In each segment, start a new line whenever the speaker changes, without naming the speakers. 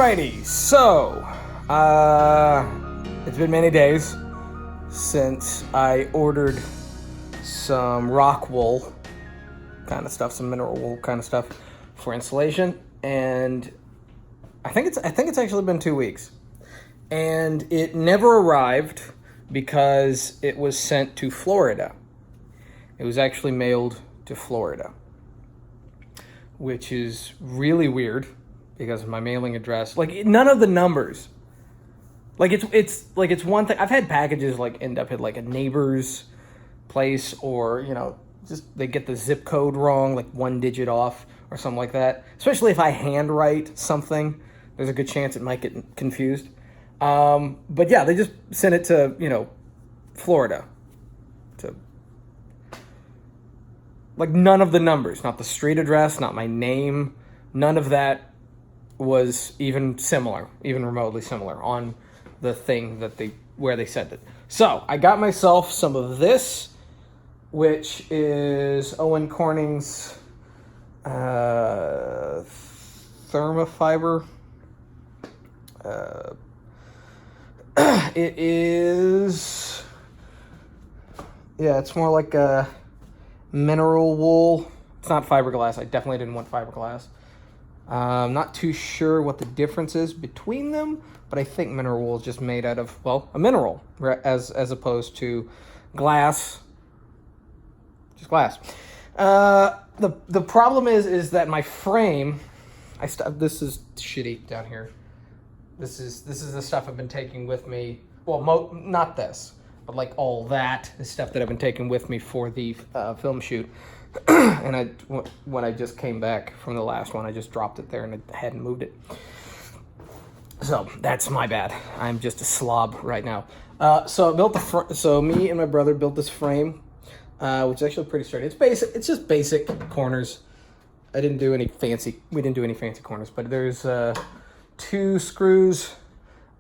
Alrighty, so it's been many days since I ordered some rock wool kind of stuff, some mineral wool kind of stuff for insulation, and I think it's actually been 2 weeks, and it never arrived because it was sent to Florida. It was actually mailed to Florida, which is really weird because of my mailing address. Like, none of the numbers. Like, it's one thing. I've had packages like end up at like a neighbor's place, or just they get the zip code wrong, like one digit off or something like that. Especially if I handwrite something, there's a good chance it might get confused. But yeah, they just sent it to Florida. To like none of the numbers, not the street address, not my name, none of that was even similar, even remotely similar on the thing where they sent it. So I got myself some of this, which is Owen Corning's thermofiber. It is, it's more like a mineral wool. It's not fiberglass. I definitely didn't want fiberglass. I'm not too sure what the difference is between them, but I think mineral wool is just made out of, a mineral, as opposed to glass. Just glass. The problem is that my frame, this is shitty down here. This is the stuff I've been taking with me. Well, not this, but like all that is stuff that I've been taking with me for the film shoot. And when I just came back from the last one, I just dropped it there and I hadn't moved it. So that's my bad. I'm just a slob right now. So I built so me and my brother built this frame, which is actually pretty sturdy. It's basic. It's just basic corners. We didn't do any fancy corners, but there's 2 screws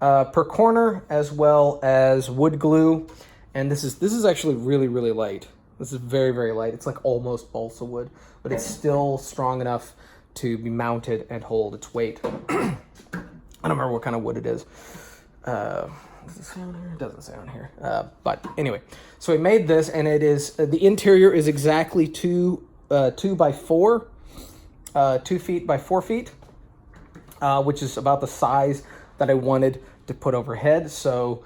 per corner, as well as wood glue. And this is actually really, really light. This is very, very light. It's like almost balsa wood, but it's still strong enough to be mounted and hold its weight. I don't remember what kind of wood it is. Does it say on here? It doesn't say on here. But anyway, so we made this, and it is the interior is exactly 2 by 4, 2 feet by 4 feet, which is about the size that I wanted to put overhead. So,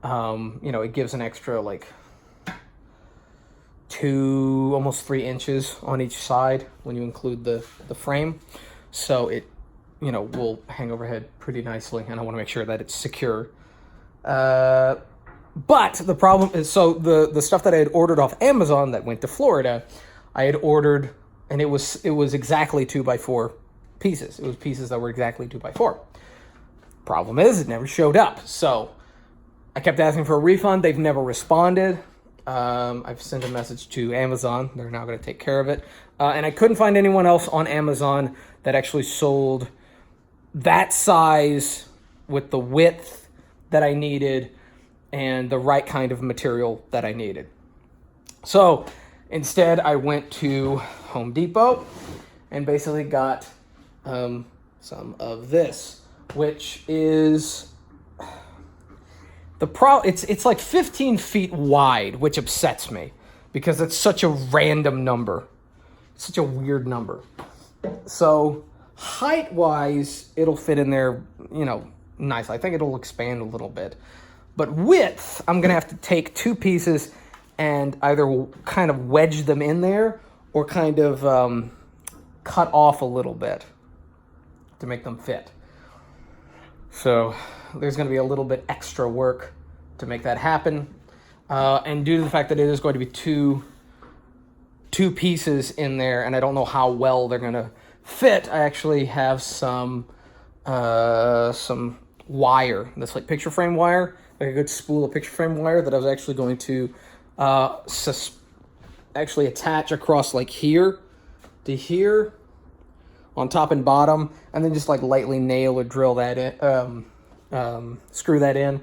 it gives an extra like 2, almost 3 inches on each side when you include the frame. So it, will hang overhead pretty nicely, and I want to make sure that it's secure. But the problem is, so the stuff that I had ordered off Amazon that went to Florida, I had ordered, and it was exactly 2 by 4 pieces. It was pieces that were exactly 2 by 4. Problem is, it never showed up. So I kept asking for a refund. They've never responded. I've sent a message to Amazon. They're now going to take care of it. And I couldn't find anyone else on Amazon that actually sold that size with the width that I needed and the right kind of material that I needed. So instead, I went to Home Depot and basically got some of this, which is it's like 15 feet wide, which upsets me because it's such a random number. It's such a weird number. So height-wise, it'll fit in there, nice. I think it'll expand a little bit. But width, I'm going to have to take 2 pieces and either kind of wedge them in there or kind of cut off a little bit to make them fit. So there's going to be a little bit extra work to make that happen. And due to the fact that it is going to be two pieces in there, and I don't know how well they're going to fit, I actually have some wire. That's like picture frame wire, like a good spool of picture frame wire that I was actually going to actually attach across like here to here on top and bottom, and then just like lightly nail or drill that in, screw that in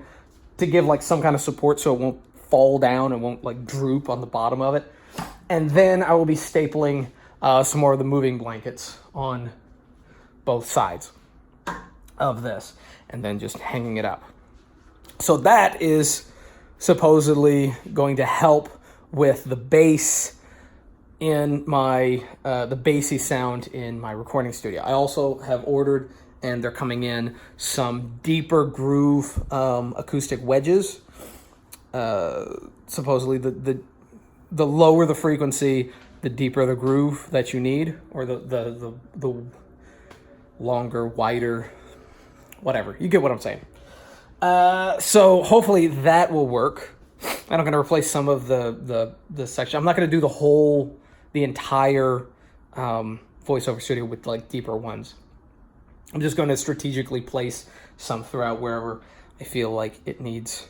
to give like some kind of support so it won't fall down and won't like droop on the bottom of it. And then I will be stapling some more of the moving blankets on both sides. of this and then just hanging it up. So that is supposedly going to help with the bass in my, the bassy sound in my recording studio. I also have ordered, and they're coming in, some deeper groove acoustic wedges. Supposedly the lower the frequency, the deeper the groove that you need, or the longer, wider, whatever. You get what I'm saying. So hopefully that will work. And I'm going to replace some of the section. I'm not going to do the entire voiceover studio with like deeper ones. I'm just going to strategically place some throughout wherever I feel like it needs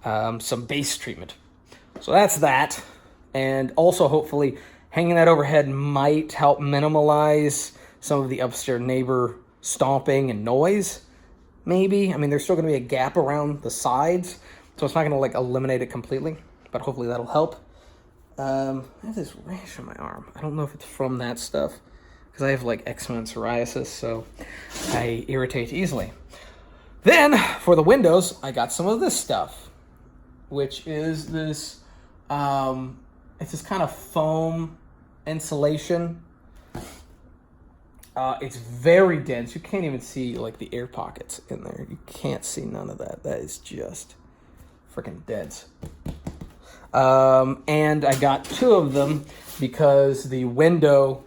some bass treatment. So that's that. And also hopefully hanging that overhead might help minimalize some of the upstairs neighbor stomping and noise. Maybe. I mean, there's still going to be a gap around the sides, so it's not going to like eliminate it completely, but hopefully that'll help. I have this rash on my arm. I don't know if it's from that stuff, because I have like eczema and psoriasis, so I irritate easily. Then, for the windows, I got some of this stuff, which is this, it's this kind of foam insulation. It's very dense. You can't even see like the air pockets in there. You can't see none of that. That is just freaking dense. And I got 2 of them because the window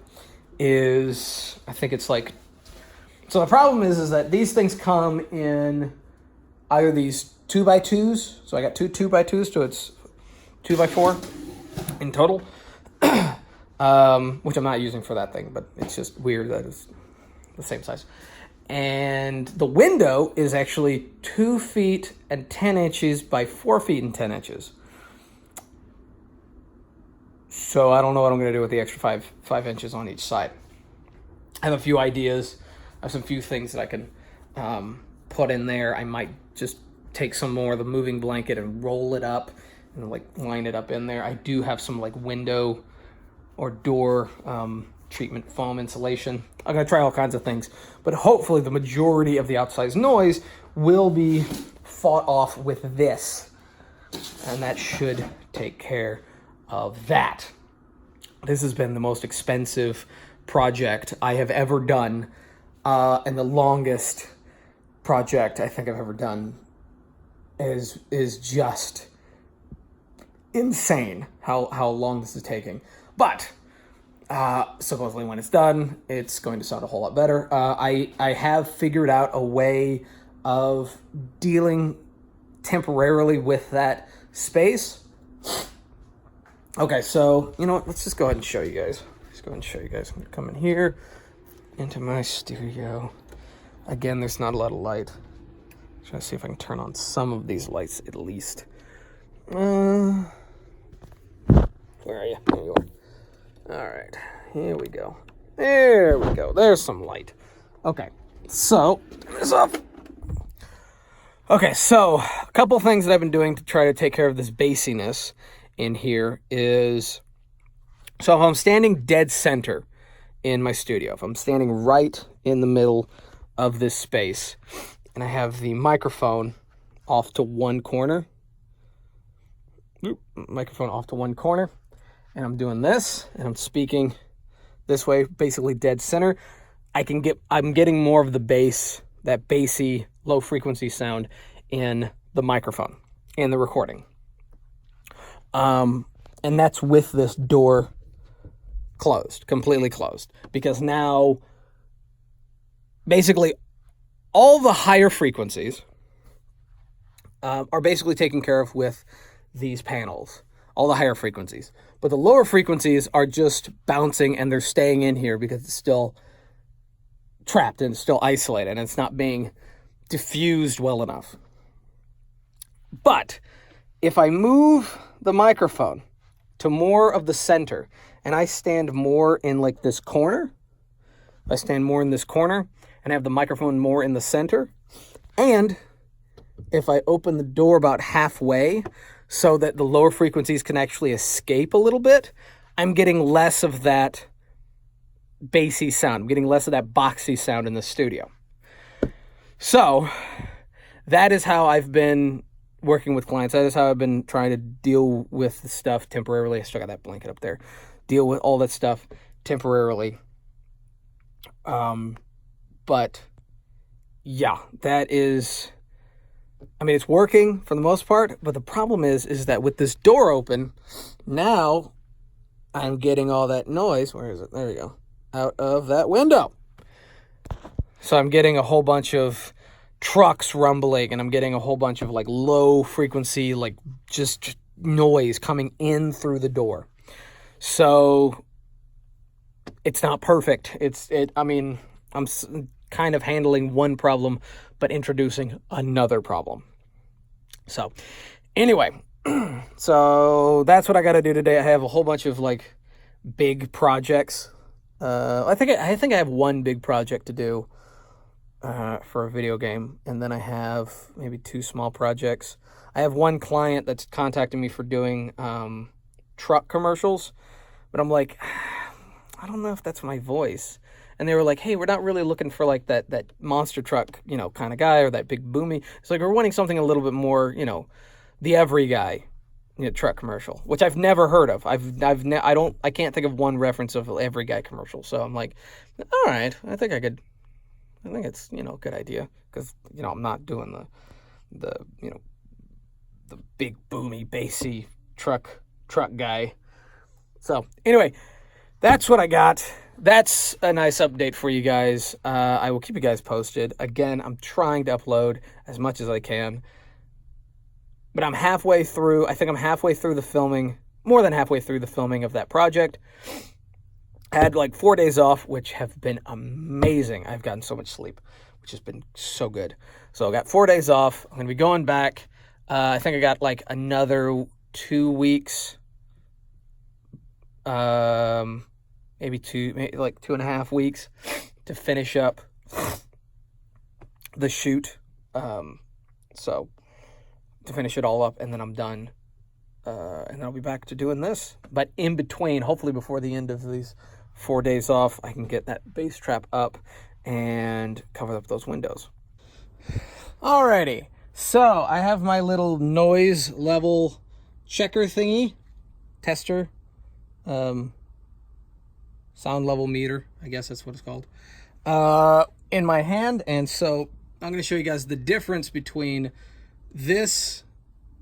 is, I think it's like, so the problem is that these things come in either these 2x2s. So I got 2 2x2s, so it's 2x4 in total. Which I'm not using for that thing, but it's just weird that it's the same size. And the window is actually 2 feet and 10 inches by 4 feet and 10 inches. So I don't know what I'm going to do with the extra 5 inches on each side. I have a few ideas. I have some few things that I can put in there. I might just take some more of the moving blanket and roll it up and like line it up in there. I do have some like window or door treatment foam insulation. I'm going to try all kinds of things, but hopefully the majority of the outside noise will be fought off with this, and that should take care of that. This has been the most expensive project I have ever done, and the longest project I think I've ever done. Is just insane how long this is taking. But supposedly when it's done, it's going to sound a whole lot better. I have figured out a way of dealing temporarily with that space. Okay, so, you know what? Let's just go ahead and show you guys. I'm going to come in here into my studio. Again, there's not a lot of light. Try to see if I can turn on some of these lights at least. Where are you? There you are. All right, here we go. There we go. There's some light. Okay, so turn this off. Okay, so a couple things that I've been doing to try to take care of this bassiness in here is, so if I'm standing dead center in my studio, if I'm standing right in the middle of this space, and I have the microphone off to one corner, and I'm doing this, and I'm speaking this way, basically dead center, I'm getting more of the bass, that bassy, low frequency sound in the microphone, in the recording. And that's with this door closed, completely closed, because now basically all the higher frequencies are basically taken care of with these panels, all the higher frequencies. But the lower frequencies are just bouncing and they're staying in here because it's still trapped and still isolated and it's not being diffused well enough. But if I move the microphone to more of the center and I stand more in like this corner, and have the microphone more in the center, and if I open the door about halfway so that the lower frequencies can actually escape a little bit, I'm getting less of that bassy sound. I'm getting less of that boxy sound in the studio. So that is how I've been working with clients. That is how I've been trying to deal with the stuff temporarily. I still got that blanket up there. Deal with all that stuff temporarily. But yeah, that is, I mean, it's working for the most part, but the problem is that with this door open, now I'm getting all that noise. Where is it? There we go. Out of that window. So I'm getting a whole bunch of trucks rumbling, and I'm getting a whole bunch of like low frequency, like just noise coming in through the door. So it's not perfect. I mean, I'm kind of handling one problem, but introducing another problem. So anyway, so that's what I got to do today. I have a whole bunch of like big projects. I think I have one big project to do for a video game, and then I have maybe 2 small projects. I have one client that's contacting me for doing truck commercials, but I'm like, I don't know if that's my voice. And they were like, hey, we're not really looking for like that monster truck, kind of guy, or that big boomy. It's like, we're wanting something a little bit more, the every guy, truck commercial, which I've never heard of. I can't think of one reference of every guy commercial. So I'm like, all right, I think it's, a good idea, because, I'm not doing the big boomy bassy truck guy. So anyway, that's what I got. That's a nice update for you guys. I will keep you guys posted. Again, I'm trying to upload as much as I can, but I'm halfway through. I think I'm halfway through the filming, more than halfway through the filming of that project. I had like 4 days off, which have been amazing. I've gotten so much sleep, which has been so good. So I got 4 days off. I'm going to be going back. I think I got like another 2 weeks, maybe 2.5 weeks to finish up the shoot. So to finish it all up, and then I'm done. And I'll be back to doing this. But in between, hopefully before the end of these 4 days off, I can get that bass trap up and cover up those windows. Alrighty, so I have my little noise level checker thingy, tester, sound level meter, I guess that's what it's called, in my hand. And so I'm going to show you guys the difference between this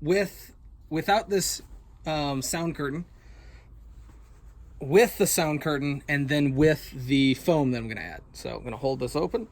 without this sound curtain, with the sound curtain, and then with the foam that I'm going to add. So I'm going to hold this open.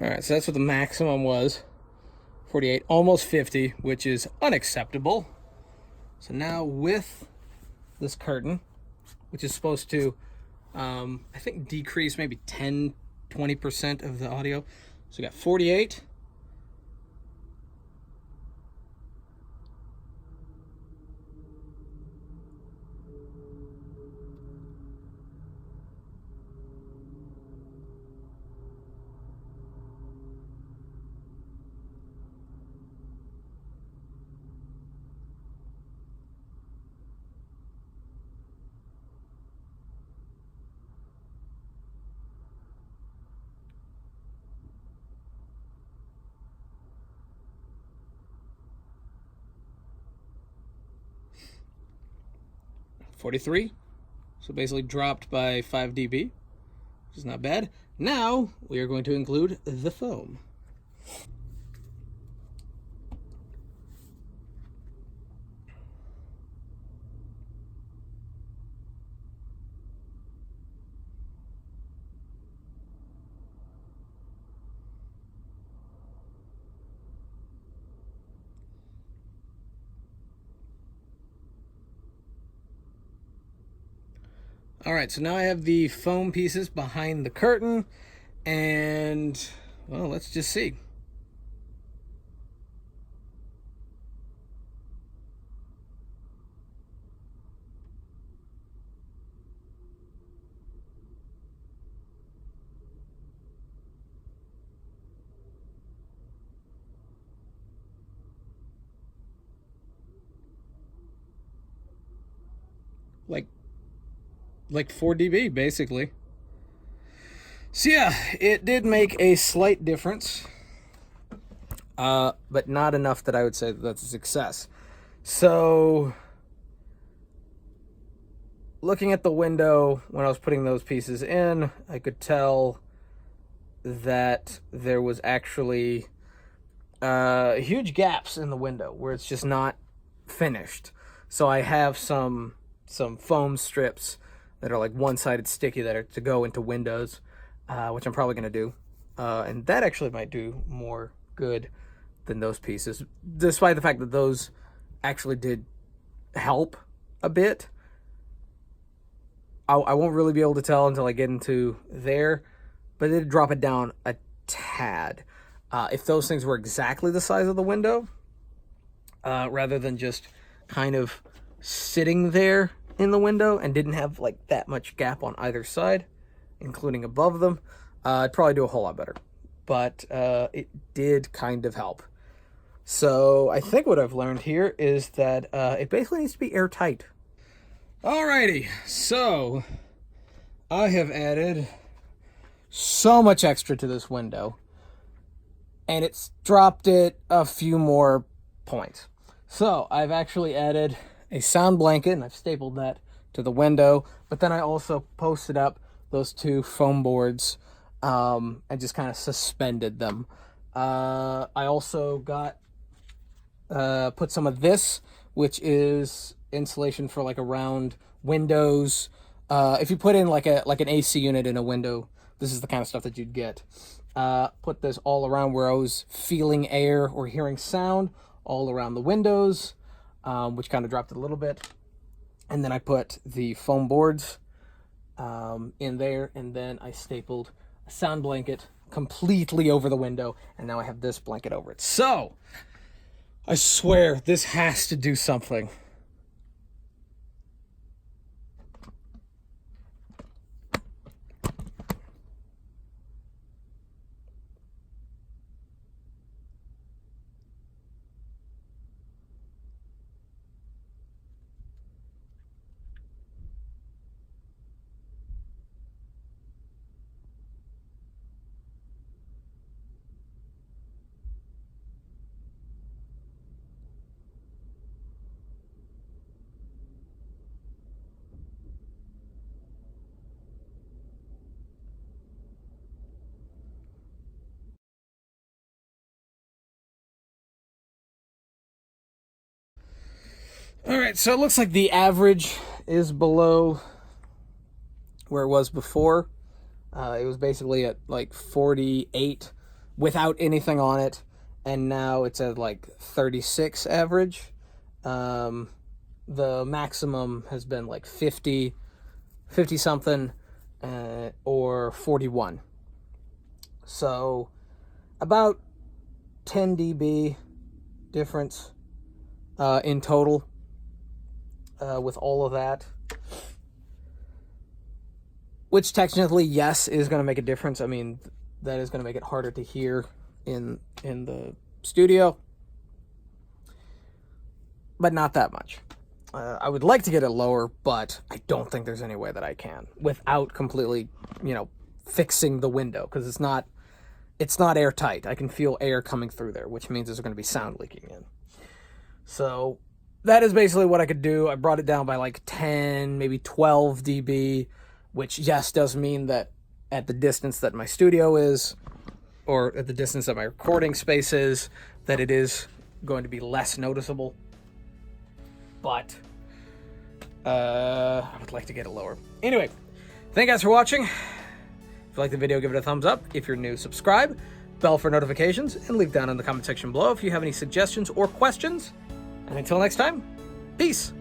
All right, so that's what the maximum was, 48, almost 50, which is unacceptable. So now with this curtain, which is supposed to, I think, decrease maybe 10-20% of the audio. So we got 48. .43, so basically dropped by 5 dB, which is not bad. Now we are going to include the foam. All right, so now I have the foam pieces behind the curtain, and, well, let's just see. like 4 dB basically. So yeah, it did make a slight difference, but not enough that I would say that's a success. So looking at the window when I was putting those pieces in, I could tell that there was actually huge gaps in the window where it's just not finished. So I have some foam strips that are like one-sided sticky that are to go into windows, which I'm probably going to do. And that actually might do more good than those pieces, despite the fact that those actually did help a bit. I won't really be able to tell until I get into there, but it did drop it down a tad. If those things were exactly the size of the window, rather than just kind of sitting there in the window and didn't have like that much gap on either side, including above them, I'd probably do a whole lot better. But it did kind of help. So I think what I've learned here is that it basically needs to be airtight. Alrighty, so I have added so much extra to this window, and it's dropped it a few more points. So I've actually added a sound blanket, and I've stapled that to the window, but then I also posted up those 2 foam boards and just kind of suspended them. I also got put some of this, which is insulation for like around windows. If you put in like an AC unit in a window, this is the kind of stuff that you'd get. Put this all around where I was feeling air or hearing sound, all around the windows, which kind of dropped it a little bit. And then I put the foam boards in there, and then I stapled a sound blanket completely over the window, and now I have this blanket over it. So I swear this has to do something. All right, so it looks like the average is below where it was before. It was basically at like 48 without anything on it, and now it's at like 36 average. The maximum has been like 50 something, or 41. So about 10 dB difference in total. With all of that, which technically, yes, is going to make a difference. I mean, that is going to make it harder to hear in the studio, but not that much. I would like to get it lower, but I don't think there's any way that I can without completely, fixing the window, because it's not airtight. I can feel air coming through there, which means there's going to be sound leaking in. So that is basically what I could do. I brought it down by like 10, maybe 12 dB, which, yes, does mean that at the distance that my studio is, or at the distance that my recording space is, that it is going to be less noticeable. But I would like to get it lower. Anyway, thank you guys for watching. If you like the video, give it a thumbs up. If you're new, subscribe, bell for notifications, and leave down in the comment section below if you have any suggestions or questions. And until next time, peace.